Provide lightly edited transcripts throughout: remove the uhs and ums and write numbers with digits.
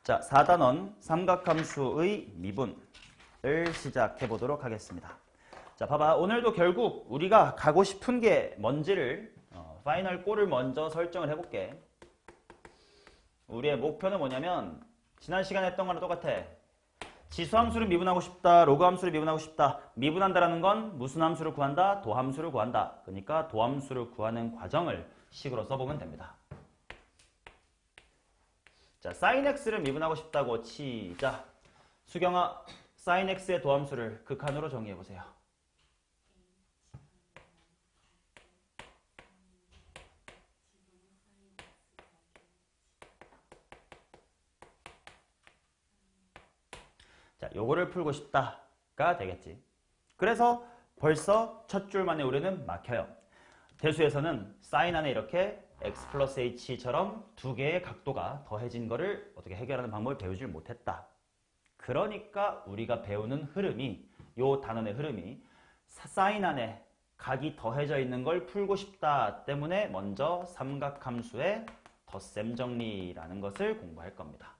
자, 4단원 삼각함수의 미분을 시작해 보도록 하겠습니다. 자, 봐봐. 오늘도 결국 우리가 가고 싶은 게 뭔지를 파이널 골을 먼저 설정을 해볼게. 우리의 목표는 뭐냐면 지난 시간에 했던 거랑 똑같아. 지수함수를 미분하고 싶다. 로그함수를 미분하고 싶다. 미분한다라는 건 무슨 함수를 구한다? 도함수를 구한다. 그러니까 도함수를 구하는 과정을 식으로 써보면 됩니다. 자, sin x를 미분하고 싶다고 치자. 수경아, sin x의 도함수를 극한으로 정의해보세요. 자, 요거를 풀고 싶다가 되겠지. 그래서 벌써 첫 줄만에 우리는 막혀요. 대수에서는 sin 안에 이렇게 x 플러스 h처럼 두 개의 각도가 더해진 거를 어떻게 해결하는 방법을 배우질 못했다. 그러니까 우리가 배우는 흐름이, 요 단원의 흐름이 sin 안에 각이 더해져 있는 걸 풀고 싶다 때문에 먼저 삼각함수의 덧셈 정리라는 것을 공부할 겁니다.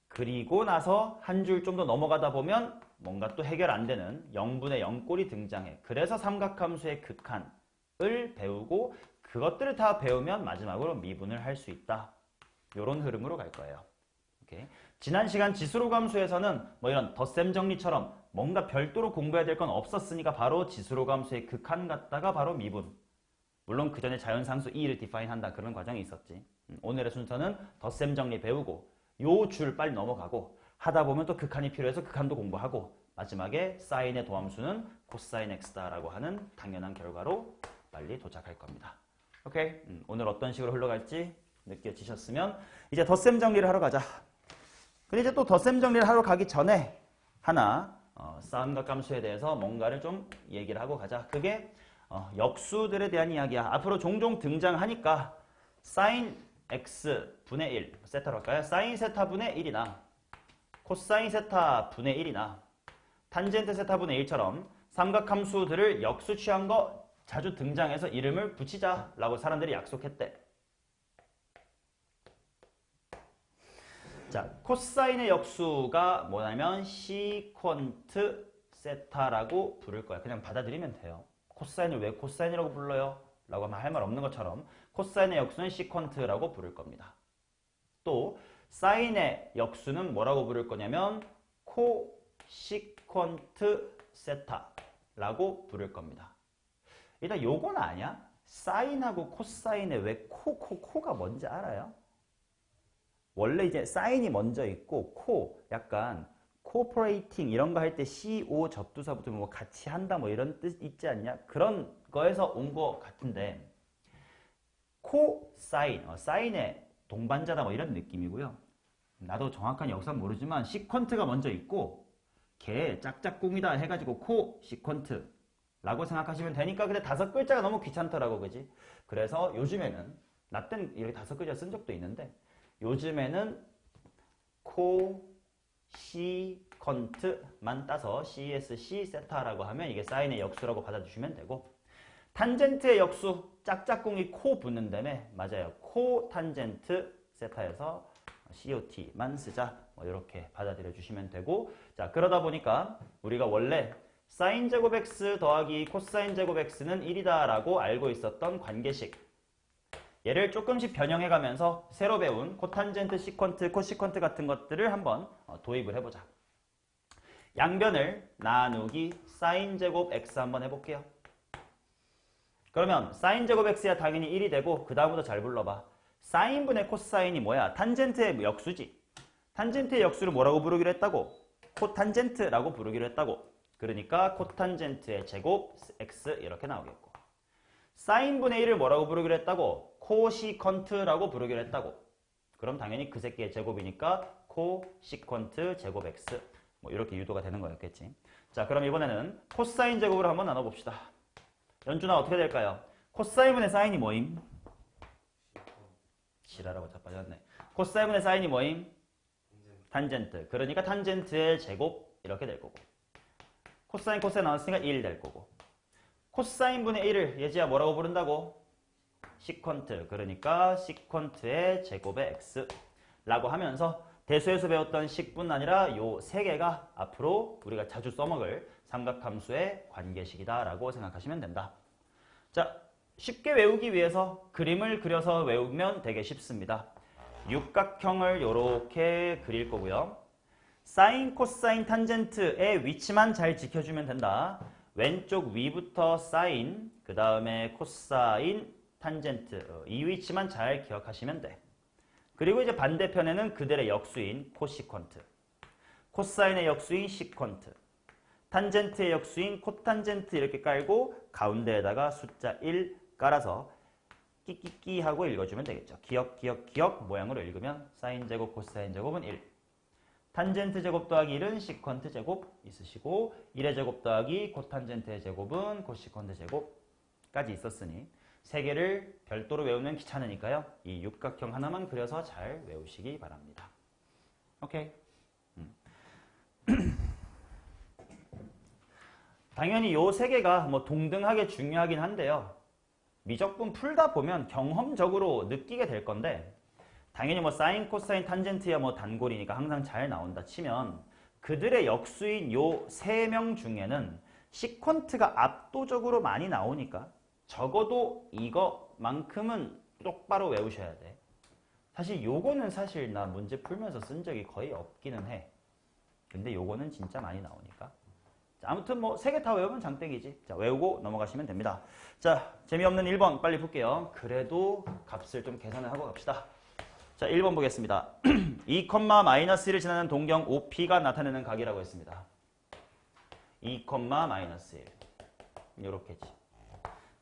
그리고 나서 한 줄 좀 더 넘어가다 보면 뭔가 또 해결 안 되는 0분의 0꼴이 등장해. 그래서 삼각함수의 극한을 배우고 그것들을 다 배우면 마지막으로 미분을 할 수 있다. 이런 흐름으로 갈 거예요. 오케이. 지난 시간 지수로감수에서는 뭐 이런 덧셈 정리처럼 뭔가 별도로 공부해야 될 건 없었으니까 바로 지수로감수의 극한 갖다가 바로 미분. 물론 그 전에 자연상수 E를 디파인한다 그런 과정이 있었지. 오늘의 순서는 덧셈 정리 배우고 요 줄 빨리 넘어가고 하다 보면 또 극한이 필요해서 극한도 공부하고 마지막에 사인의 도함수는 코사인 x다라고 하는 당연한 결과로 빨리 도착할 겁니다. 오케이? 오늘 어떤 식으로 흘러갈지 느껴지셨으면 이제 덧셈 정리를 하러 가자. 근데 이제 또 덧셈 정리를 하러 가기 전에 하나 삼각함수에 대해서 뭔가를 좀 얘기를 하고 가자. 그게 역수들에 대한 이야기야. 앞으로 종종 등장하니까 sin x 분의 1 세타로 할까요? sin 세타 분의 1이나 코사인 세타 분의 1이나 탄젠트 세타 분의 1처럼 삼각함수들을 역수 취한 거 자주 등장해서 이름을 붙이자라고 사람들이 약속했대. 자, 코사인의 역수가 뭐냐면 시퀀트 세타라고 부를 거야. 그냥 받아들이면 돼요. 코사인을 왜 코사인이라고 불러요? 라고 하면 할 말 없는 것처럼 코사인의 역수는 시퀀트라고 부를 겁니다. 또 사인의 역수는 뭐라고 부를 거냐면 코시퀀트 세타라고 부를 겁니다. 일단 요건 아냐? 사인하고 코사인의 왜 코가 뭔지 알아요? 원래 이제 사인이 먼저 있고 코 약간 코퍼레이팅 이런 거 할 때 CO 접두사 붙으면 뭐 같이 한다 뭐 이런 뜻 있지 않냐? 그런 거에서 온 거 같은데 코사인, 사인의 동반자다 뭐 이런 느낌이고요. 나도 정확한 역사는 모르지만 시퀀트가 먼저 있고 걔 짝짝꿍이다 해가지고 코시퀀트 라고 생각하시면 되니까. 근데 5글자가 너무 귀찮더라고, 그지? 그래서 요즘에는 나 때는 이렇게 5글자 쓴 적도 있는데 요즘에는 코시컨트만 따서 CSC 세타라고 하면 이게 사인의 역수라고 받아주시면 되고, 탄젠트의 역수 짝짝꿍이 코 붙는다며. 맞아요. 코 탄젠트 세타에서 COT만 쓰자. 뭐 이렇게 받아들여 주시면 되고, 자, 그러다 보니까 우리가 원래 사인 제곱 x 더하기 코사인 제곱 x는 1이다 라고 알고 있었던 관계식, 얘를 조금씩 변형해 가면서 새로 배운 코탄젠트, 시퀀트, 코시퀀트 같은 것들을 한번 도입을 해보자. 양변을 나누기 사인 제곱 x 한번 해볼게요. 그러면 사인 제곱 x야 당연히 1이 되고, 그 다음부터 잘 불러봐. 사인분의 코사인이 뭐야? 탄젠트의 역수지. 탄젠트의 역수를 뭐라고 부르기로 했다고? 코탄젠트라고 부르기로 했다고. 그러니까 코탄젠트의 제곱 x 이렇게 나오겠고, 사인분의 1을 뭐라고 부르기로 했다고? 코시컨트라고 부르기로 했다고. 그럼 당연히 그 새끼의 제곱이니까 코시컨트 제곱 x 뭐 이렇게 유도가 되는 거였겠지. 자, 그럼 이번에는 코사인 제곱으로 한번 나눠봅시다. 연준아, 어떻게 될까요? 코사인분의 사인이 뭐임? 지랄하고 자빠졌네. 코사인분의 사인이 뭐임? 탄젠트. 그러니까 탄젠트의 제곱 이렇게 될 거고, 코사인 코사인 나왔으니까 1 될 거고, 코사인분의 1을 예지야 뭐라고 부른다고? 시퀀트. 그러니까 시퀀트의 제곱의 x 라고 하면서 대수에서 배웠던 식뿐 아니라 요 세 개가 앞으로 우리가 자주 써먹을 삼각함수의 관계식이다라고 생각하시면 된다. 자, 쉽게 외우기 위해서 그림을 그려서 외우면 되게 쉽습니다. 육각형을 이렇게 그릴 거고요. 사인, 코사인, 탄젠트의 위치만 잘 지켜주면 된다. 왼쪽 위부터 사인, 그 다음에 코사인, 탄젠트 이 위치만 잘 기억하시면 돼. 그리고 이제 반대편에는 그들의 역수인 코시퀀트, 코사인의 역수인 시퀀트, 탄젠트의 역수인 코탄젠트 이렇게 깔고 가운데에다가 숫자 1 깔아서 끼끼끼 하고 읽어주면 되겠죠. 기억 모양으로 읽으면 사인 제곱 코사인 제곱은 1. 탄젠트 제곱 더하기 1은 시퀀트 제곱 있으시고 1의 제곱 더하기 코탄젠트의 제곱은 코시퀀트 제곱까지 있었으니 세 개를 별도로 외우면 귀찮으니까요. 이 육각형 하나만 그려서 잘 외우시기 바랍니다. 오케이. 당연히 요 세 개가 뭐 동등하게 중요하긴 한데요. 미적분 풀다 보면 경험적으로 느끼게 될 건데 당연히 뭐 사인, 코사인, 탄젠트야 뭐 단골이니까 항상 잘 나온다 치면 그들의 역수인 요 세 명 중에는 시퀀트가 압도적으로 많이 나오니까 적어도 이거만큼은 똑바로 외우셔야 돼. 사실 요거는 사실 나 문제 풀면서 쓴 적이 거의 없기는 해. 근데 요거는 진짜 많이 나오니까. 자, 아무튼 뭐 세 개 다 외우면 장땡이지. 자, 외우고 넘어가시면 됩니다. 자, 재미없는 1번 빨리 볼게요. 그래도 값을 좀 계산을 하고 갑시다. 자, 1번 보겠습니다. 2,-1을 지나는 동경 OP가 나타내는 각이라고 했습니다. 2,-1 요렇게지.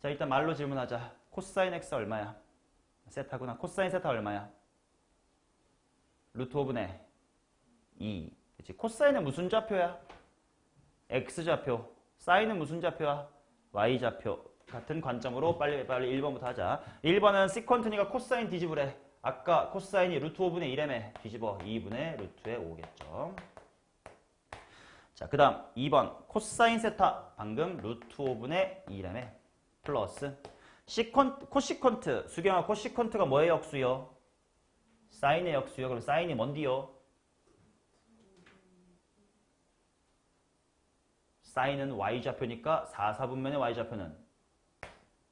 자, 일단 말로 질문하자. 코사인 x 얼마야? 세타구나. 코사인 세타 얼마야? 루트 5분의 2. 그치? 코사인은 무슨 좌표야? x좌표. 사인은 무슨 좌표야? y좌표. 같은 관점으로 빨리 1번부터 하자. 1번은 시퀀트니까 코사인 뒤집으래. 아까 코사인이 루트 5분의 1에 뒤집어 2분의 루트의 5겠죠. 자, 그 다음 2번 코사인 세타 방금 루트 5분의 2에 플러스 코시퀀트 수경아 코시퀀트가 뭐의 역수요? 사인의 역수요. 그럼 사인이 뭔디요? 사인은 y좌표니까 4,4분면의 y좌표는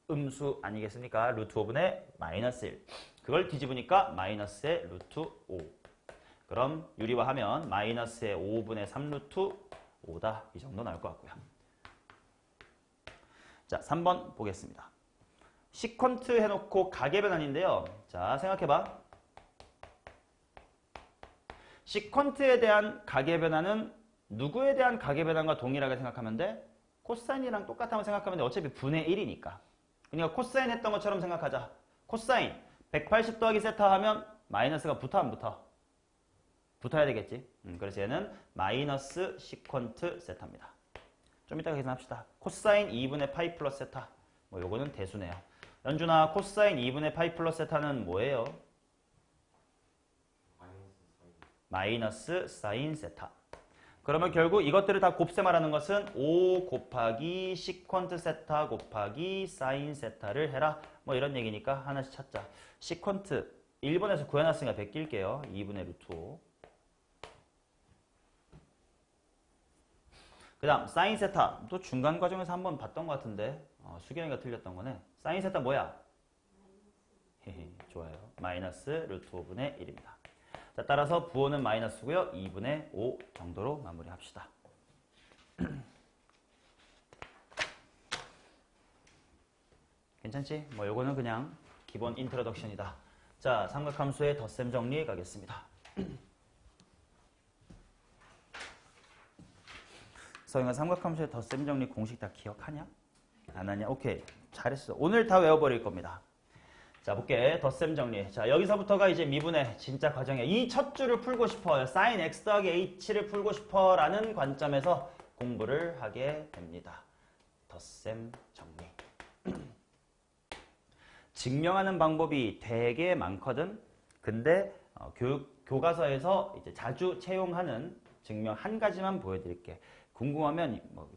음수 아니겠습니까? 루트 5분의 마이너스 1. 그걸 뒤집으니까 마이너스의 루트 5. 그럼 유리화하면 마이너스의 5분의 3 루트 5다. 이 정도 나올 것 같고요. 자, 3번 보겠습니다. 시퀀트 해놓고 가계 변환인데요. 자, 생각해봐. 시퀀트에 대한 가계 변환은 누구에 대한 가계 변환과 동일하게 생각하면 돼? 코사인이랑 똑같다고 생각하면 돼. 어차피 분의 1이니까. 그러니까 코사인 했던 것처럼 생각하자. 코사인 180 더하기 세타 하면 마이너스가 붙어 안 붙어? 붙어야 되겠지. 그래서 얘는 마이너스 시퀀트 세타입니다. 좀 이따가 계산합시다. 코사인 2분의 파이 플러스 세타. 뭐 요거는 대수네요. 연준아, 코사인 2분의 파이 플러스 세타는 뭐예요? 마이너스 사인 세타. 그러면 결국 이것들을 다 곱셈 하라는 것은 5 곱하기 시퀀트 세타 곱하기 사인 세타를 해라. 뭐 이런 얘기니까 하나씩 찾자. 시퀀트 1번에서 구해놨으니까 100낄게요. 2분의 루트 5. 그 다음 사인 세타. 또 중간 과정에서 한번 봤던 것 같은데 수경이가 틀렸던 거네. 사인 세타 뭐야? 좋아요. 마이너스 루트 5분의 1입니다. 자, 따라서 부호는 마이너스고요. 2분의 5 정도로 마무리합시다. 괜찮지? 뭐 요거는 그냥 기본 인트로덕션이다. 자, 삼각함수의 덧셈 정리해 가겠습니다. 서영아, 삼각함수의 덧셈 정리 공식 다 기억하냐? 안 하냐? 오케이. 잘했어. 오늘 다 외워버릴 겁니다. 자, 볼게. 덧셈 정리. 자, 여기서부터가 이제 미분의 진짜 과정이야. 이 첫 줄을 풀고 싶어요. sin x 더하기 h를 풀고 싶어 라는 관점에서 공부를 하게 됩니다. 덧셈 정리. 증명하는 방법이 되게 많거든. 근데 교과서에서 이제 자주 채용하는 증명 한 가지만 보여드릴게. 궁금하면 뭐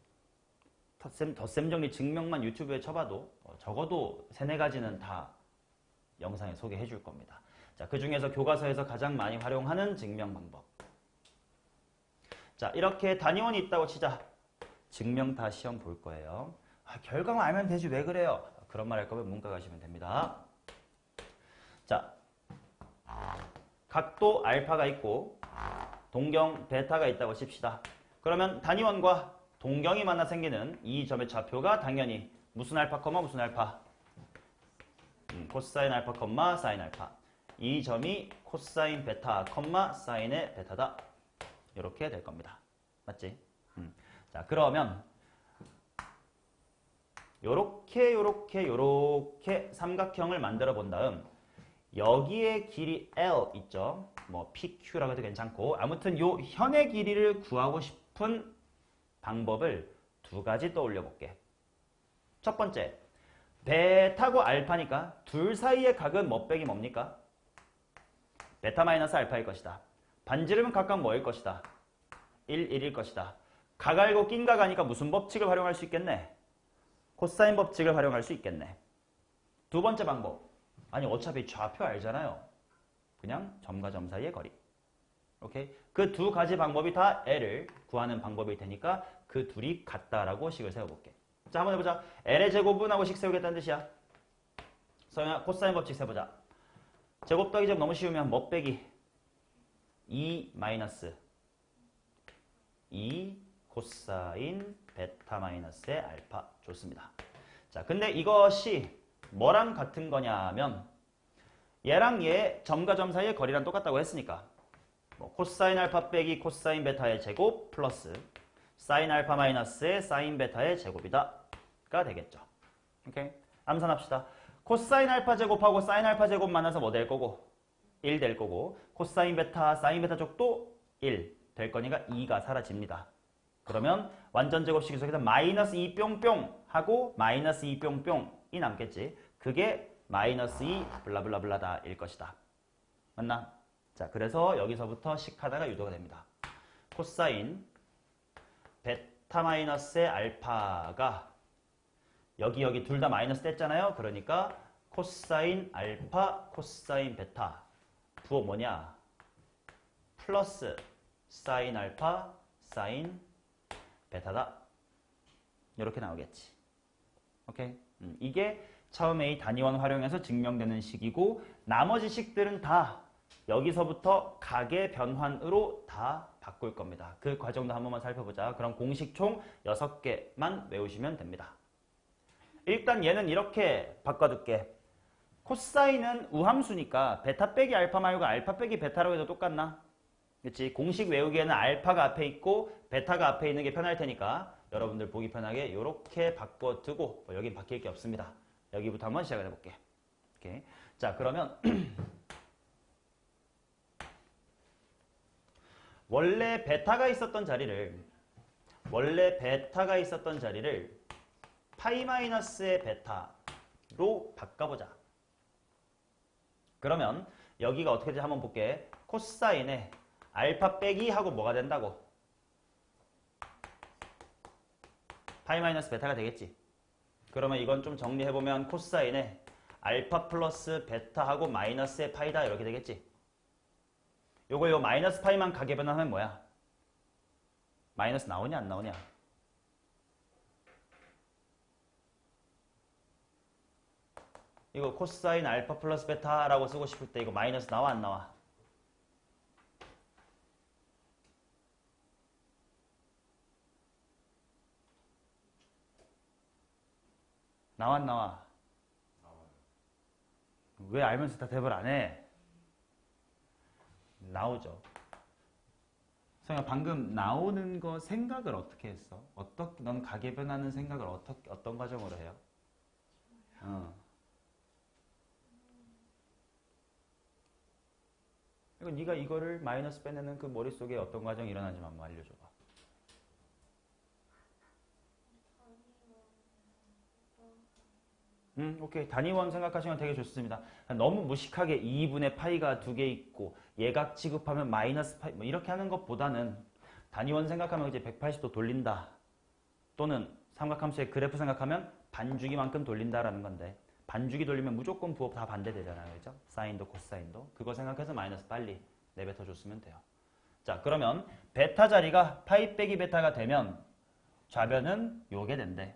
덧셈 정리 증명만 유튜브에 쳐봐도 적어도 3-4가지는 다 영상에 소개해 줄 겁니다. 자, 그 중에서 교과서에서 가장 많이 활용하는 증명 방법. 자, 이렇게 단위원이 있다고 치자. 증명 다 시험 볼 거예요. 결과만 알면 되지 왜 그래요? 그런 말 할 거면 문과 가시면 됩니다. 자, 각도 알파가 있고 동경 베타가 있다고 칩시다. 그러면 단위원과 동경이 만나 생기는 이 점의 좌표가 당연히 무슨 알파, 무슨 알파? 코사인 알파, 사인 알파. 이 점이 코사인 베타, 사인의 베타다. 이렇게 될 겁니다. 맞지? 자, 그러면 요렇게 삼각형을 만들어 본 다음 여기에 길이 L 있죠? 뭐 PQ라고 해도 괜찮고 아무튼 요 현의 길이를 구하고 싶은 방법을 두 가지 떠올려 볼게. 첫 번째, 베타고 알파니까 둘 사이의 각은 뭐 빼기 뭡니까? 베타 마이너스 알파일 것이다. 반지름은 각각 뭐일 것이다? 1, 1일 것이다. 각 알고 낀각 하니까 무슨 법칙을 활용할 수 있겠네? 코사인 법칙을 활용할 수 있겠네. 두 번째 방법. 아니 어차피 좌표 알잖아요. 그냥 점과 점 사이의 거리. 오케이? 그 두 가지 방법이 다 L을 구하는 방법일 테니까 그 둘이 같다라고 식을 세워볼게. 자, 한번 해보자. L의 제곱은 하고 식 세우겠다는 뜻이야. 서영아, 코사인 법칙 세보자. 제곱 더하기 제곱 너무 쉬우면 뭐 빼기? 2 마이너스 2 코사인 베타 마이너스의 알파. 좋습니다. 자, 근데 이것이 뭐랑 같은 거냐면 얘랑 얘 점과 점 사이의 거리랑 똑같다고 했으니까 뭐 코사인 알파 빼기 코사인 베타의 제곱 플러스 사인 알파 마이너스의 사인 베타의 제곱이다 가 되겠죠. 오케이? 암산합시다. 코사인 알파 제곱하고 사인 알파 제곱 만나서 뭐 될 거고? 1 될 거고 코사인 베타, 사인 베타 쪽도 1 될 거니까 2가 사라집니다. 그러면 완전 제곱식 속에서 마이너스 2 뿅뿅 하고 마이너스 2 뿅뿅이 남겠지. 그게 마이너스 2 블라블라블라다 일 것이다. 맞나? 자, 그래서 여기서부터 식 하나가 유도가 됩니다. 코사인 베타 마이너스의 알파가 여기 둘 다 마이너스 뗐잖아요. 그러니까 코사인 알파 코사인 베타 부호 뭐냐? 플러스 사인 알파 사인 베타다. 이렇게 나오겠지. 오케이? 이게 처음에 이 단위원 활용해서 증명되는 식이고 나머지 식들은 다 여기서부터 각의 변환으로 다 바꿀 겁니다. 그 과정도 한 번만 살펴보자. 그럼 공식 총 6개만 외우시면 됩니다. 일단 얘는 이렇게 바꿔둘게. 코사인은 우함수니까 베타 빼기 알파 말고 알파 빼기 베타라고 해도 똑같나? 그치? 공식 외우기에는 알파가 앞에 있고 베타가 앞에 있는 게 편할 테니까 여러분들 보기 편하게 이렇게 바꿔두고 여긴 바뀔 게 없습니다. 여기부터 한번 시작을 해볼게. 오케이. 자, 그러면 원래 베타가 있었던 자리를 파이 마이너스의 베타로 바꿔보자. 그러면 여기가 어떻게 되지 한번 볼게. 코사인에 알파 빼기 하고 뭐가 된다고? 파이 마이너스 베타가 되겠지. 그러면 이건 좀 정리해보면 코사인에 알파 플러스 베타하고 마이너스의 파이다 이렇게 되겠지. 요거 마이너스 파이만 가계 변환하면 뭐야? 마이너스 나오냐 안 나오냐? 이거 코사인 알파 플러스 베타라고 쓰고 싶을 때 이거 마이너스 나와 안 나와? 나와 안 나와? 왜 알면서 대답을 안 해? 나오죠. 성현아 방금 나오는 거 생각을 어떻게 했어? 넌 가계 변하는 생각을 어떤 과정으로 해요? 이거 네가 이거를 마이너스 빼내는 그 머릿속에 어떤 과정이 일어나는지 한번 알려줘봐. 오케이. 단위원 생각하시면 되게 좋습니다. 너무 무식하게 2분의 파이가 2개 있고 예각 취급하면 마이너스 파이 뭐 이렇게 하는 것보다는 단위원 생각하면 이제 180도 돌린다. 또는 삼각함수의 그래프 생각하면 반주기만큼 돌린다라는 건데 반주기 돌리면 무조건 부호 다 반대되잖아요. 그죠? 사인도 코사인도. 그거 생각해서 마이너스 빨리 내뱉어줬으면 돼요. 자, 그러면 베타 자리가 파이 빼기 베타가 되면 좌변은 요게 된대.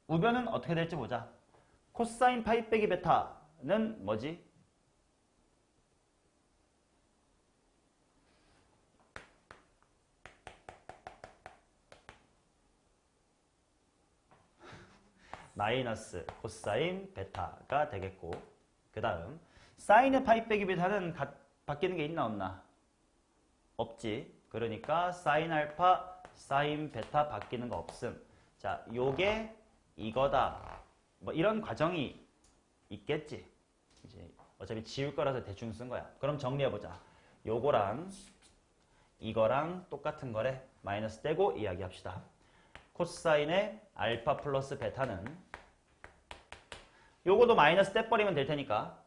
우변은 어떻게 될지 보자. 코사인 파이 빼기 베타는 뭐지? 마이너스 코사인 베타가 되겠고, 그 다음 사인의 파이 빼기 베타는 바뀌는 게 있나 없나? 없지. 그러니까 사인 알파, 사인 베타 바뀌는 거 없음. 자, 요게 이거다. 뭐 이런 과정이 있겠지. 이제 어차피 지울 거라서 대충 쓴 거야. 그럼 정리해보자. 요거랑 이거랑 똑같은 거래. 마이너스 떼고 이야기합시다. 코사인의 알파 플러스 베타는 요거도 마이너스 떼버리면 될 테니까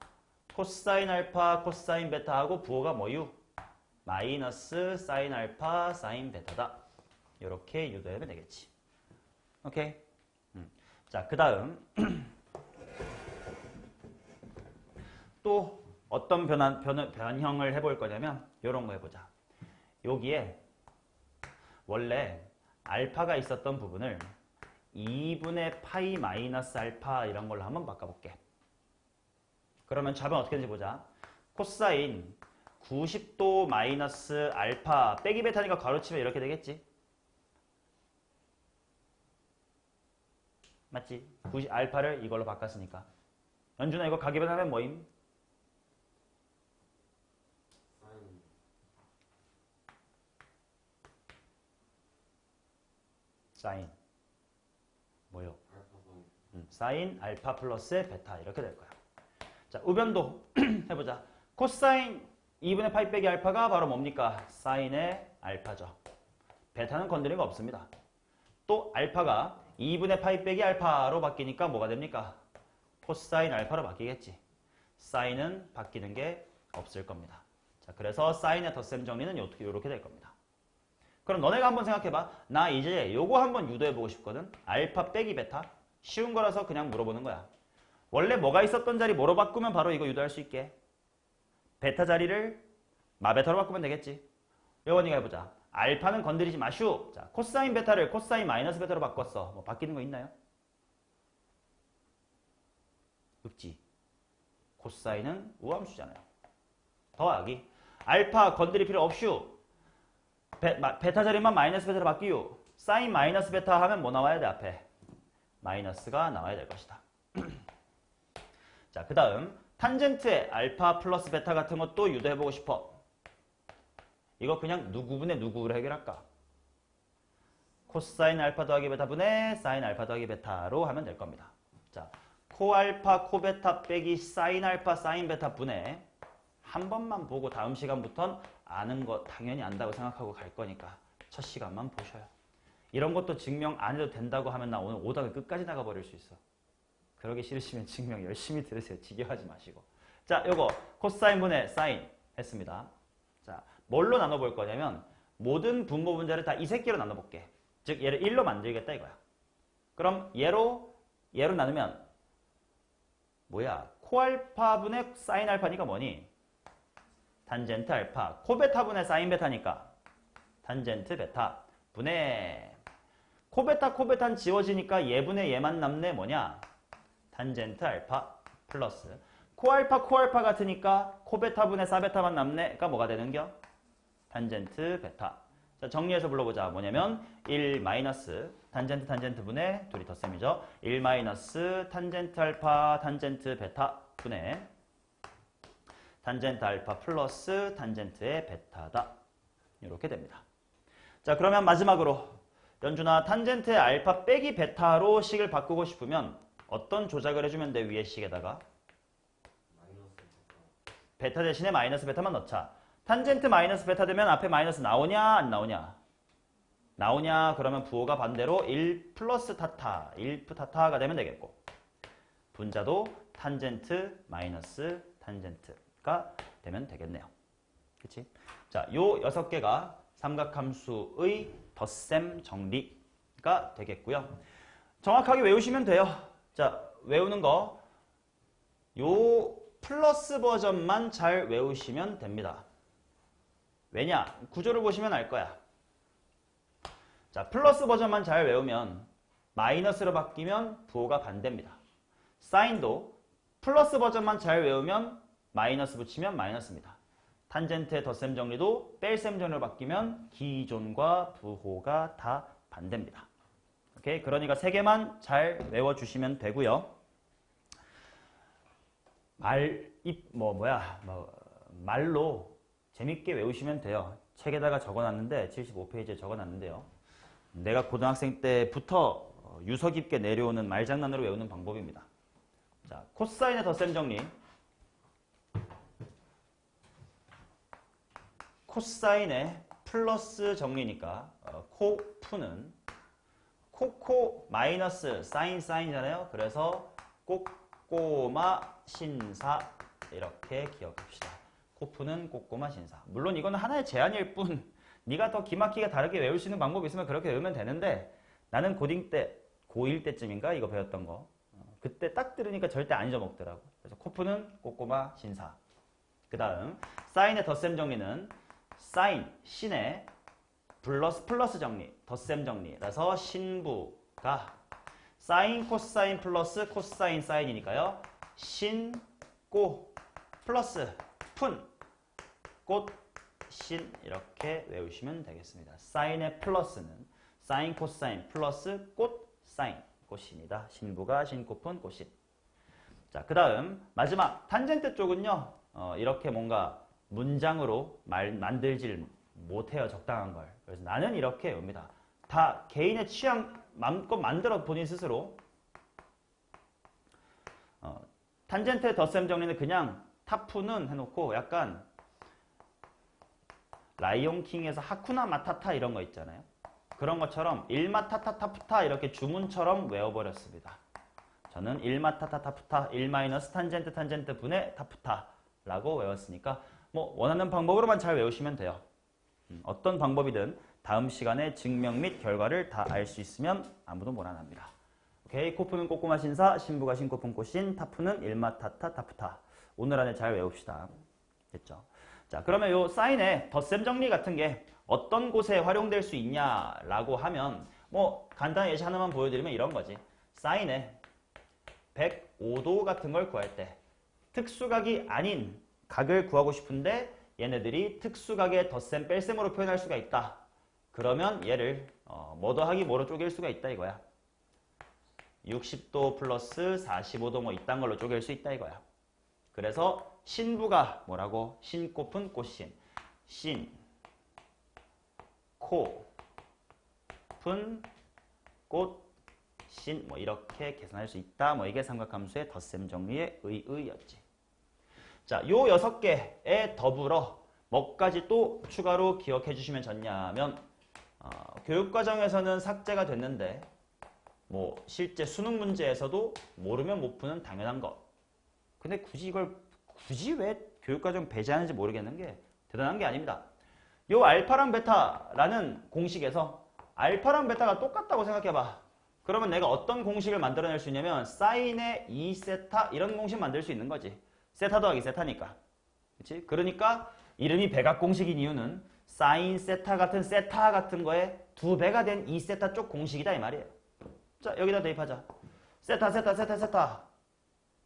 코사인 알파, 코사인 베타하고 부호가 뭐유? 마이너스 사인 알파, 사인 베타다. 이렇게 유도하면 되겠지. 오케이? 자, 그 다음 또 어떤 변형을 해볼 거냐면 이런 거 해보자. 여기에 원래 알파가 있었던 부분을 2분의 파이 마이너스 알파 이런 걸로 한번 바꿔볼게. 그러면 좌변 어떻게 되는지 보자. 코사인 90도 마이너스 알파 빼기 베타니까 가로치면 이렇게 되겠지. 맞지? 알파를 이걸로 바꿨으니까. 연준아 이거 가계변하면 뭐임? 사인 뭐요? 사인 알파 플러스 베타 이렇게 될 거야. 자, 우변도 해보자. 코사인 2분의 파이 빼기 알파가 바로 뭡니까? 사인의 알파죠. 베타는 건드린 거 없습니다. 또 알파가 2분의 파이 빼기 알파로 바뀌니까 뭐가 됩니까? 코사인 알파로 바뀌겠지. 사인은 바뀌는 게 없을 겁니다. 자, 그래서 사인의 덧셈 정리는 이렇게 될 겁니다. 그럼 너네가 한번 생각해봐. 나 이제 요거 한번 유도해보고 싶거든. 알파 빼기 베타. 쉬운 거라서 그냥 물어보는 거야. 원래 뭐가 있었던 자리 뭐로 바꾸면 바로 이거 유도할 수 있게. 베타 자리를 마베타로 바꾸면 되겠지. 요원이가 해보자. 알파는 건드리지 마슈. 자, 코사인 베타를 코사인 마이너스 베타로 바꿨어. 뭐 바뀌는 거 있나요? 없지. 코사인은 우함수잖아요. 더하기. 알파 건드릴 필요 없슈. 베타 자리만 마이너스 베타로 바뀌유. 사인 마이너스 베타 하면 뭐 나와야 돼 앞에? 마이너스가 나와야 될 것이다. 자, 그 다음 탄젠트의 알파 플러스 베타 같은 것도 유도해보고 싶어. 이거 그냥 누구분의 누구로 해결할까? 코사인 알파 더하기 베타 분의 사인 알파 더하기 베타로 하면 될 겁니다. 자, 코알파 코베타 빼기 사인 알파 사인 베타 분의 한 번만 보고 다음 시간부터는 아는 거 당연히 안다고 생각하고 갈 거니까 첫 시간만 보셔요. 이런 것도 증명 안 해도 된다고 하면 나 오늘 오다가 끝까지 나가버릴 수 있어. 그러기 싫으시면 증명 열심히 들으세요. 지겨워하지 마시고. 자, 요거 코사인 분의 사인 했습니다. 자, 뭘로 나눠볼 거냐면 모든 분모 분자를 다 이 새끼로 나눠볼게. 즉 얘를 1로 만들겠다 이거야. 그럼 얘로 나누면 뭐야? 코알파 분의 사인 알파니까 뭐니? 탄젠트 알파. 코베타 분의 사인 베타니까 탄젠트 베타 분의 코베타는 지워지니까 얘분의 얘만 남네. 뭐냐? 탄젠트 알파 플러스 코알파 같으니까 코베타 분의 사베타만 남네. 그러니까 뭐가 되는겨? 탄젠트 베타. 자, 정리해서 불러보자. 뭐냐면 1 마이너스 탄젠트 분의 둘이 덧셈이죠. 1 마이너스 탄젠트 알파 탄젠트 베타 분의 탄젠트 알파 플러스 탄젠트의 베타다. 이렇게 됩니다. 자, 그러면 마지막으로 연준아 탄젠트의 알파 빼기 베타로 식을 바꾸고 싶으면 어떤 조작을 해주면 돼? 위에 식에다가 베타 대신에 마이너스 베타만 넣자. 탄젠트 마이너스 베타 되면 앞에 마이너스 나오냐 안 나오냐? 나오냐? 그러면 부호가 반대로 1 플러스 타타 1프 타타가 되면 되겠고 분자도 탄젠트 마이너스 탄젠트가 되면 되겠네요. 그치? 자, 요 6개가 삼각함수의 덧셈 정리가 되겠고요. 정확하게 외우시면 돼요. 자, 외우는 거 요 플러스 버전만 잘 외우시면 됩니다. 왜냐? 구조를 보시면 알 거야. 자, 플러스 버전만 잘 외우면 마이너스로 바뀌면 부호가 반대입니다. 사인도 플러스 버전만 잘 외우면 마이너스 붙이면 마이너스입니다. 탄젠트의 덧셈 정리도 뺄셈 정리로 바뀌면 기존과 부호가 다 반대입니다. 오케이? 그러니까 세 개만 잘 외워주시면 되고요. 말로 재밌게 외우시면 돼요. 책에다가 적어놨는데 75페이지에 적어놨는데요. 내가 고등학생 때부터 유서 깊게 내려오는 말장난으로 외우는 방법입니다. 자, 코사인의 덧셈 정리. 코사인의 플러스 정리니까 코푸는 코코 마이너스 사인이잖아요. 그래서 꼬꼬마 신사 이렇게 기억합시다. 코푸는 꼬꼬마 신사. 물론 이거는 하나의 제안일 뿐 네가 더 기막히게 다르게 외울 수 있는 방법이 있으면 그렇게 외우면 되는데 나는 고딩 때 고1 때쯤인가 이거 배웠던 거 그때 딱 들으니까 절대 안 잊어먹더라고. 그래서 코푸는 꼬꼬마 신사. 그 다음 사인의 덧셈 정리는 사인, 신의 플러스 정리, 덧셈 정리라서 신부가 사인, 코사인 플러스 코사인, 사인이니까요. 신, 꼬, 플러스, 푼, 꽃, 신 이렇게 외우시면 되겠습니다. 사인의 플러스는 사인, 코사인 플러스 꽃, 사인, 꽃신이다. 신부가 신꽃푼, 꽃신. 자, 그 다음 마지막 탄젠트 쪽은요. 이렇게 뭔가 문장으로 만들질 못해요. 적당한 걸. 그래서 나는 이렇게 외웁니다. 다 개인의 취향 마음껏 만들어 본인 스스로. 탄젠트의 덧셈 정리는 그냥 타푸는 해놓고 약간 라이온킹에서 하쿠나 마타타 이런 거 있잖아요. 그런 것처럼 일마타타 타푸타 이렇게 주문처럼 외워버렸습니다. 저는 일마타타 타푸타 1 마이너스 탄젠트 분의 타푸타 라고 외웠으니까 뭐 원하는 방법으로만 잘 외우시면 돼요. 어떤 방법이든 다음 시간에 증명 및 결과를 다 알 수 있으면 아무도 뭘 안 합니다. 오케이, 코푸는 꼬꼬마 신사, 신부가 신코푼 꽃신, 타푸는 일마타타 타푸타. 오늘 안에 잘 외웁시다. 됐죠? 자, 그러면 요 사인의 덧셈 정리 같은 게 어떤 곳에 활용될 수 있냐라고 하면 뭐 간단한 예시 하나만 보여드리면 이런 거지. 사인의 105도 같은 걸 구할 때 특수각이 아닌 각을 구하고 싶은데 얘네들이 특수각의 덧셈 뺄셈으로 표현할 수가 있다. 그러면 얘를 뭐 더하기 뭐로 쪼갤 수가 있다 이거야. 60도 플러스 45도 뭐 이딴 걸로 쪼갤 수 있다 이거야. 그래서 신부가 뭐라고? 신꽃은 꽃신. 신, 코, 푼, 꽃, 신 뭐 이렇게 계산할 수 있다. 뭐 이게 삼각함수의 덧셈 정리의 의의였지. 자, 요 6개에 더불어 뭐까지 또 추가로 기억해 주시면 좋냐면 교육과정에서는 삭제가 됐는데 뭐 실제 수능 문제에서도 모르면 못 푸는 당연한 것. 근데 굳이 왜 교육과정 배제하는지 모르겠는 게 대단한 게 아닙니다. 요 알파랑 베타라는 공식에서 알파랑 베타가 똑같다고 생각해봐. 그러면 내가 어떤 공식을 만들어낼 수 있냐면 사인의 2세타 이런 공식 만들 수 있는 거지. 세타 더하기 세타니까. 그치? 그러니까 이름이 백악 공식인 이유는 사인 세타 같은 거에 2배가 된 2세타 쪽 공식이다 이 말이에요. 자, 여기다 대입하자. 세타.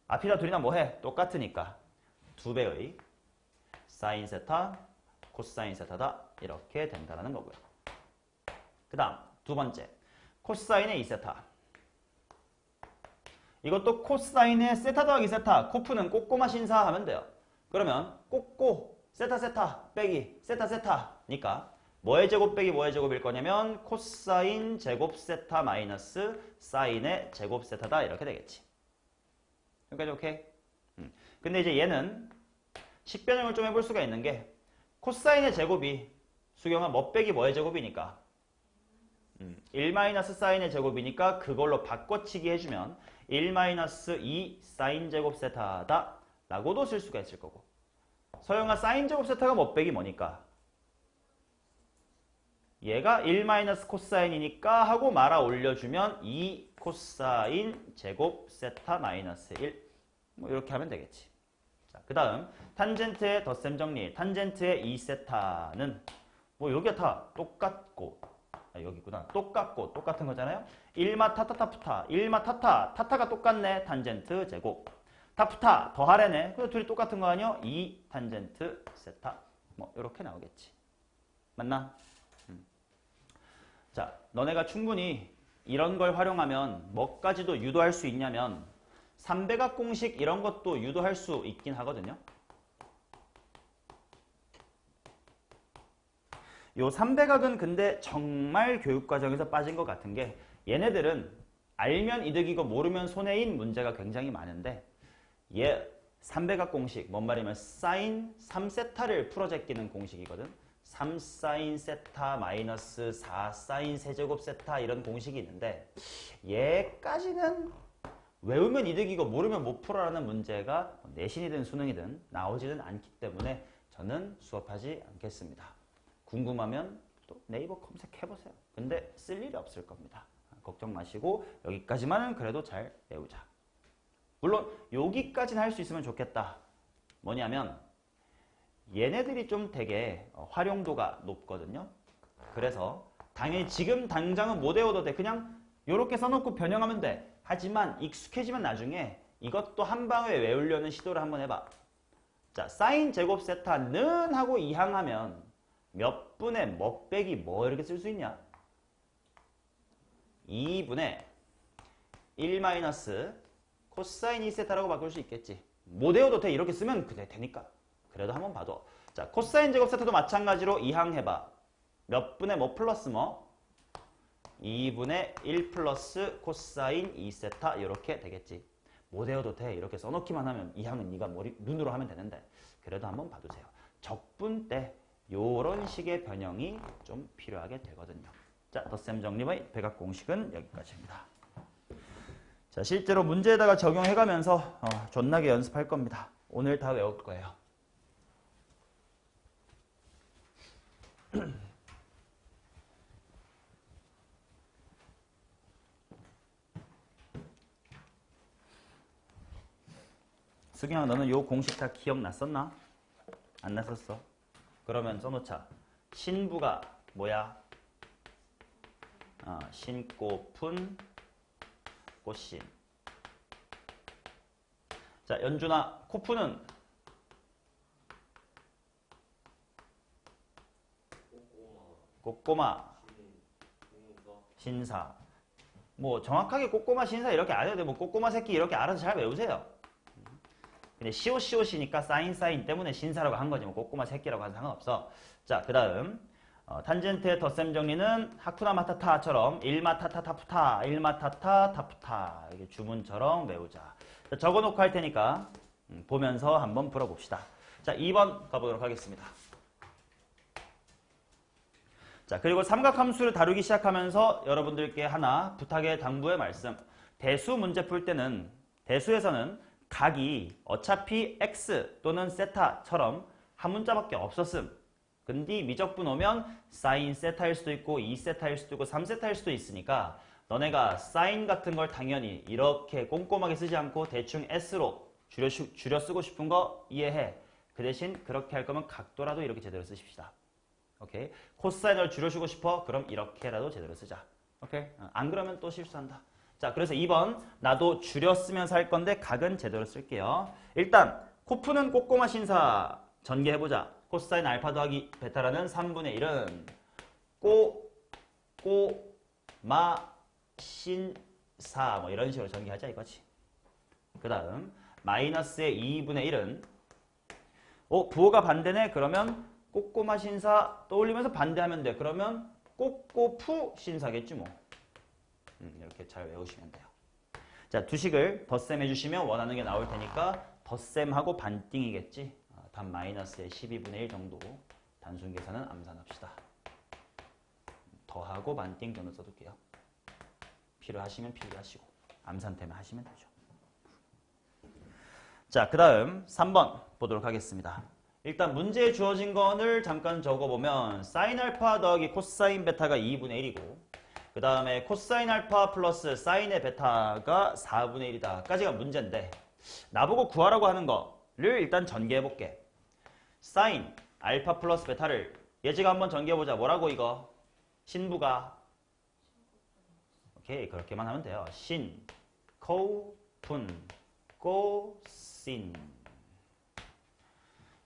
앞이나 둘이나 뭐해? 똑같으니까. 2배의 사인 세타, 코사인 세타다. 이렇게 된다는 거고요. 그 다음 두 번째. 코사인의 2세타. 이것도 코사인의 세타 더하기 세타. 코프는 꼬꼬마 신사 하면 돼요. 그러면 꼬꼬 세타 빼기 세타니까 뭐의 제곱 빼기 뭐의 제곱일 거냐면 코사인 제곱 세타 마이너스 사인의 제곱 세타다 이렇게 되겠지. 여기까지 오케이? 근데 이제 얘는 식변형을 좀 해볼 수가 있는 게 코사인의 제곱이 수경아 뭐 빼기 뭐의 제곱이니까 1 마이너스 사인의 제곱이니까 그걸로 바꿔치기 해주면 1 마이너스 2 사인 제곱 세타다 라고도 쓸 수가 있을 거고 서영아 사인 제곱 세타가 뭐 빼기 뭐니까 얘가 1 마이너스 코사인이니까 하고 말아 올려주면 2 코사인 제곱 세타 마이너스 1 뭐 이렇게 하면 되겠지. 자, 그 다음 탄젠트의 덧셈 정리. 탄젠트의 2세타는 뭐 여기가 다 똑같고 여기 있구나. 똑같고 똑같은 거잖아요. 1마 타타 타프타 1마 타타 타타가 똑같네. 탄젠트 제곱 타프타 더하래네. 그래서 둘이 똑같은 거 아니요? 2 탄젠트 세타 뭐 이렇게 나오겠지. 맞나? 자, 너네가 충분히 이런 걸 활용하면 뭐까지도 유도할 수 있냐면 삼배각 공식 이런 것도 유도할 수 있긴 하거든요. 요 삼배각은 근데 정말 교육과정에서 빠진 것 같은 게 얘네들은 알면 이득이고 모르면 손해인 문제가 굉장히 많은데 얘 삼배각 공식 뭔 말이면 사인 3세타를 풀어 제끼는 공식이거든. 3 사인 세타 마이너스 4 사인 세제곱 세타 이런 공식이 있는데 얘까지는 외우면 이득이고 모르면 못 풀어라는 문제가 내신이든 수능이든 나오지는 않기 때문에 저는 수업하지 않겠습니다. 궁금하면 또 네이버 검색해보세요. 근데 쓸 일이 없을 겁니다. 걱정 마시고 여기까지만은 그래도 잘 외우자. 물론 여기까지는 할 수 있으면 좋겠다. 뭐냐면 얘네들이 좀 되게 활용도가 높거든요. 그래서 당연히 지금 당장은 못 외워도 돼. 그냥 이렇게 써놓고 변형하면 돼. 하지만 익숙해지면 나중에 이것도 한 방에 외우려는 시도를 한번 해봐. 자, 사인 제곱 세타는 하고 이항하면 몇 분의 뭐 빼기 뭐 이렇게 쓸 수 있냐? 2분의 1 마이너스 코사인 2세타라고 바꿀 수 있겠지. 못 외워도 돼. 이렇게 쓰면 그래 되니까. 그래도 한번 봐도. 자, 코사인 제곱 세타도 마찬가지로 이항해봐. 몇 분의 뭐 플러스 뭐? 2분의 1 플러스 코사인 2세타 이렇게 되겠지. 못 외워도 돼. 이렇게 써놓기만 하면 이항은 네가 눈으로 하면 되는데 그래도 한번 봐두세요. 적분 때 요런 식의 변형이 좀 필요하게 되거든요. 자, 덧셈 정리의 배각 공식은 여기까지입니다. 자, 실제로 문제에다가 적용해가면서 존나게 연습할 겁니다. 오늘 다 외울 거예요. 수경아, 너는 요 공식 다 기억났었나? 안 났었어? 그러면 써놓자. 신부가 뭐야? 신꽃푼 꽃신. 자, 연준아, 코푼은 꼬꼬마 신사. 뭐 정확하게 꼬꼬마 신사 이렇게 안 해도 돼. 뭐 꼬꼬마 새끼 이렇게 알아서 잘 외우세요. 근데 시오시오시니까 사인 때문에 신사라고 한 거지. 뭐 꼬꼬마 새끼라고 하는 상관없어. 자, 그 다음 탄젠트의 덧셈 정리는 하쿠나 마타타처럼 1마타타 타푸타 1마타타 타푸타 이렇게 주문처럼 외우자. 자, 적어놓고 할 테니까 보면서 한번 풀어봅시다. 자, 2번 가보도록 하겠습니다. 자, 그리고 삼각함수를 다루기 시작하면서 여러분들께 하나 부탁의 당부의 말씀. 대수 문제 풀 때는 대수에서는 각이 어차피 x 또는 세타처럼 한 문자밖에 없었음. 근데 미적분 오면 사인 세타일 수도 있고 2세타일 수도 있고 3세타일 수도 있으니까 너네가 사인 같은 걸 당연히 이렇게 꼼꼼하게 쓰지 않고 대충 s로 줄여 쓰고 싶은 거 이해해. 그 대신 그렇게 할 거면 각도라도 이렇게 제대로 쓰십시다. 오케이? 코사인을 줄여주고 싶어? 그럼 이렇게라도 제대로 쓰자. 오케이? 안 그러면 또 실수한다. 자, 그래서 2번 나도 줄여 쓰면서 할 건데 각은 제대로 쓸게요. 일단 코푸는 꼬꼬마 신사 전개해보자. 코사인 알파 더하기 베타라는 3분의 1은 꼬꼬마 신사 뭐 이런 식으로 전개하자 이거지. 그 다음 마이너스의 2분의 1은 부호가 반대네? 그러면 꼬꼬마 신사 떠올리면서 반대하면 돼. 그러면 꼬꼬푸 신사겠지 뭐. 이렇게 잘 외우시면 돼요. 자, 두식을 덧셈 해주시면 원하는 게 나올 테니까 덧셈하고 반띵이겠지. 단 마이너스의 12분의 1 정도 단순 계산은 암산합시다. 더하고 반띵 정도 써둘게요. 필요하시면 필요하시고 암산되면 하시면 되죠. 자, 그 다음 3번 보도록 하겠습니다. 일단 문제에 주어진 거를 잠깐 적어보면 사인 알파 더하기 코사인 베타가 2분의 1이고 그 다음에 코사인 알파 플러스 사인의 베타가 4분의 1이다 까지가 문제인데 나보고 구하라고 하는 거를 일단 전개해볼게. 사인 알파 플러스 베타를 예지가 한번 전개해보자. 뭐라고 이거? 신부가. 오케이, 그렇게만 하면 돼요. 신, 코, 분, 고, 신.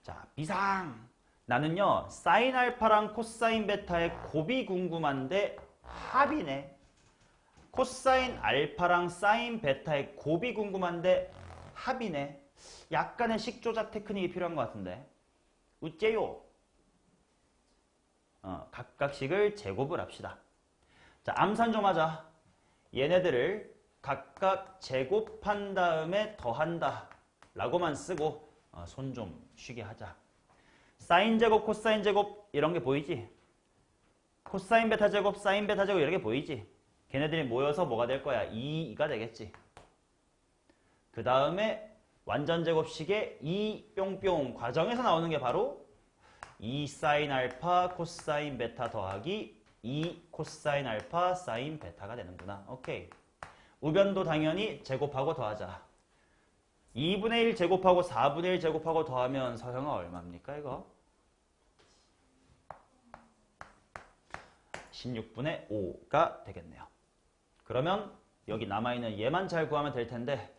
자, 비상. 나는요, 사인 알파랑 코사인 베타의 곱이 궁금한데 합이네. 코사인 알파랑 사인 베타의 곱이 궁금한데 합이네. 약간의 식조작 테크닉이 필요한 것 같은데. 우째요? 각각식을 제곱을 합시다. 자, 암산 좀 하자. 얘네들을 각각 제곱한 다음에 더한다 라고만 쓰고 손 좀 쉬게 하자. 사인 제곱, 코사인 제곱 이런 게 보이지? 코사인 베타 제곱, 사인 베타 제곱 이런 게 보이지? 걔네들이 모여서 뭐가 될 거야? 2가 되겠지. 그 다음에 완전 제곱식의 2 뿅뿅 과정에서 나오는 게 바로 2 사인 알파 코사인 베타 더하기 2 코사인 알파 사인 베타가 되는구나. 오케이. 우변도 당연히 제곱하고 더하자. 2분의 1 제곱하고 4분의 1 제곱하고 더하면 서형아 얼마입니까 이거? 16분의 5가 되겠네요. 그러면 여기 남아있는 얘만 잘 구하면 될 텐데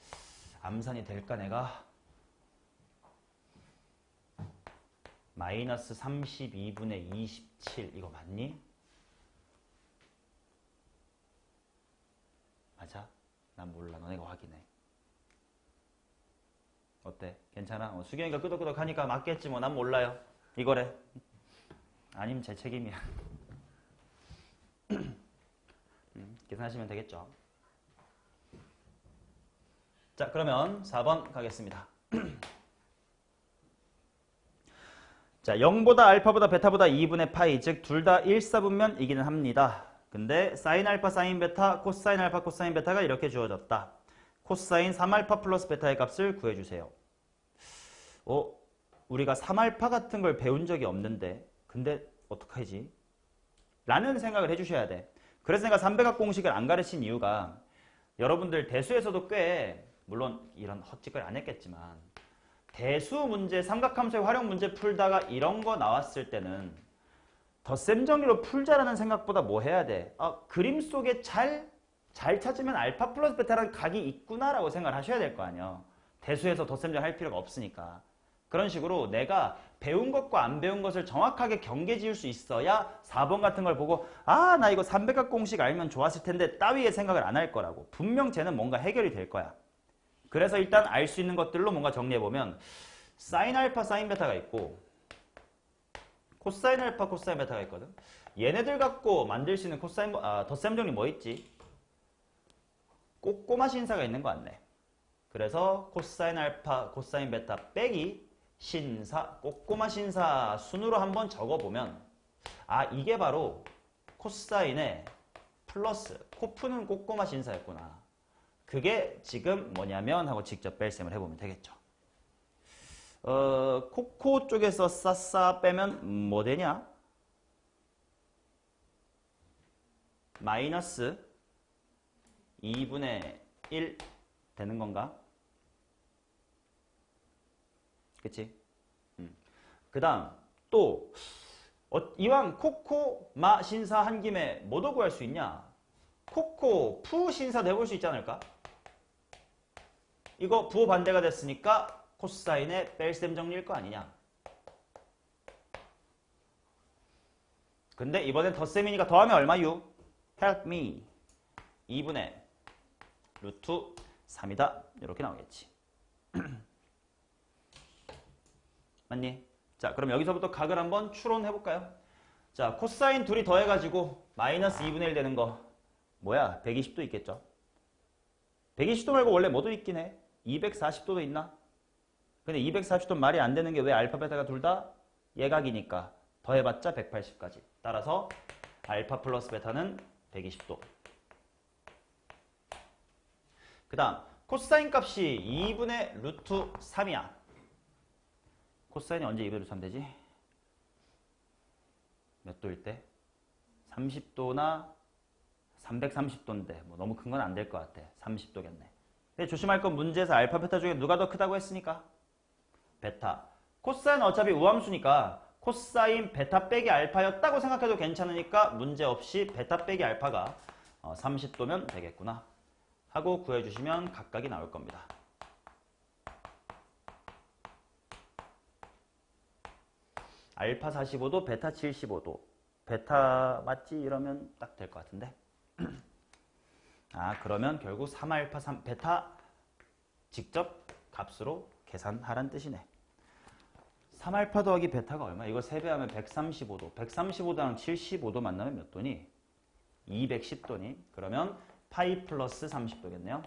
암산이 될까 내가? 마이너스 32분의 27 이거 맞니? 맞아? 난 몰라. 너네가 확인해. 어때? 괜찮아? 수경이가 끄덕끄덕 하니까 맞겠지 뭐. 난 몰라요. 이거래. 아니면 제 책임이야. 계산하시면 되겠죠. 자, 그러면 4번 가겠습니다. 자, 0보다 알파보다 베타보다 2분의 파이, 즉 둘 다 1사분면 이기는 합니다. 근데 사인 알파 사인 베타 코사인 알파 코사인 베타가 이렇게 주어졌다. 코사인 3알파 플러스 베타의 값을 구해주세요. 우리가 3알파 같은 걸 배운 적이 없는데 근데 어떡하지? 라는 생각을 해주셔야 돼. 그래서 내가 삼배각 공식을 안 가르친 이유가 여러분들 대수에서도 꽤 물론 이런 헛짓거리 안 했겠지만 대수 문제, 삼각함수의 활용 문제 풀다가 이런 거 나왔을 때는 덧셈 정리로 풀자라는 생각보다 뭐 해야 돼? 그림 속에 잘 찾으면 알파 플러스 베타라는 각이 있구나라고 생각을 하셔야 될 거 아니에요. 대수에서 덧셈 정리 할 필요가 없으니까. 그런 식으로 내가 배운 것과 안 배운 것을 정확하게 경계 지을 수 있어야 4번 같은 걸 보고 나 이거 삼배각 공식 알면 좋았을 텐데 따위의 생각을 안 할 거라고. 분명 쟤는 뭔가 해결이 될 거야. 그래서 일단 알 수 있는 것들로 뭔가 정리해보면 사인 알파 사인 베타가 있고 코사인 알파 코사인 베타가 있거든. 얘네들 갖고 만들 수 있는 코사인 덧셈 정리 뭐 있지? 꼬꼬마 신사가 있는 거 같네. 그래서 코사인 알파 코사인 베타 빼기 신사 꼬꼬마 신사 순으로 한번 적어보면 이게 바로 코사인의 플러스 코프는 꼬꼬마 신사였구나. 그게 지금 뭐냐면 하고 직접 뺄셈을 해보면 되겠죠. 코코 쪽에서 싸싸 빼면 뭐 되냐? 마이너스 2분의 1 되는 건가? 그치? 그 다음 또 이왕 코코 마 신사 한 김에 뭐도 구할 수 있냐? 코코 푸 신사 내볼 수 있지 않을까? 이거 부호 반대가 됐으니까 코사인의 뺄셈 정리일 거 아니냐? 근데 이번엔 덧셈이니까 더하면 얼마유? Help me. 2분의 루트 3이다. 이렇게 나오겠지. 맞니? 자, 그럼 여기서부터 각을 한번 추론해볼까요? 자, 코사인 둘이 더해가지고 마이너스 2분의 1 되는 거 뭐야? 120도 있겠죠? 120도 말고 원래 뭐도 있긴 해. 240도도 있나? 근데 240도 말이 안 되는 게 왜 알파 베타가 둘 다 예각이니까 더해봤자 180까지. 따라서 알파 플러스 베타는 120도. 그 다음 코사인 값이 2분의 루트 3이야. 코사인이 언제 2분의 루트 3 되지? 몇 도일 때? 30도나 330도인데 뭐 너무 큰 건 안 될 것 같아. 30도겠네. 근데 조심할 건 문제에서 알파, 베타 중에 누가 더 크다고 했으니까? 베타. 코사인 어차피 우함수니까 코사인 베타 빼기 알파였다고 생각해도 괜찮으니까 문제없이 베타 빼기 알파가 30도면 되겠구나 하고 구해주시면 각각이 나올 겁니다. 알파 45도, 베타 75도. 베타 맞지? 이러면 딱 될 것 같은데. 그러면 결국 3알파 3 베타 직접 값으로 계산하란 뜻이네. 3알파 더하기 베타가 얼마? 이거 3배하면 135도. 135도랑 75도 만나면 몇 도니? 210도니? 그러면 파이 플러스 30도겠네요.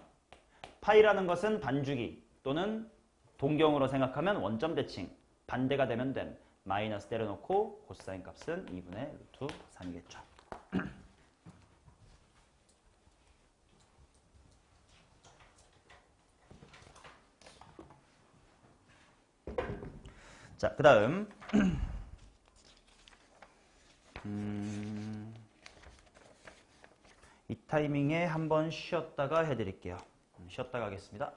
파이라는 것은 반주기 또는 동경으로 생각하면 원점 대칭. 반대가 되면 됨. 마이너스 때려놓고 코사인 값은 2분의 루트 3이겠죠. 자, 그 다음 이 타이밍에 한번 쉬었다가 해드릴게요. 쉬었다가 하겠습니다.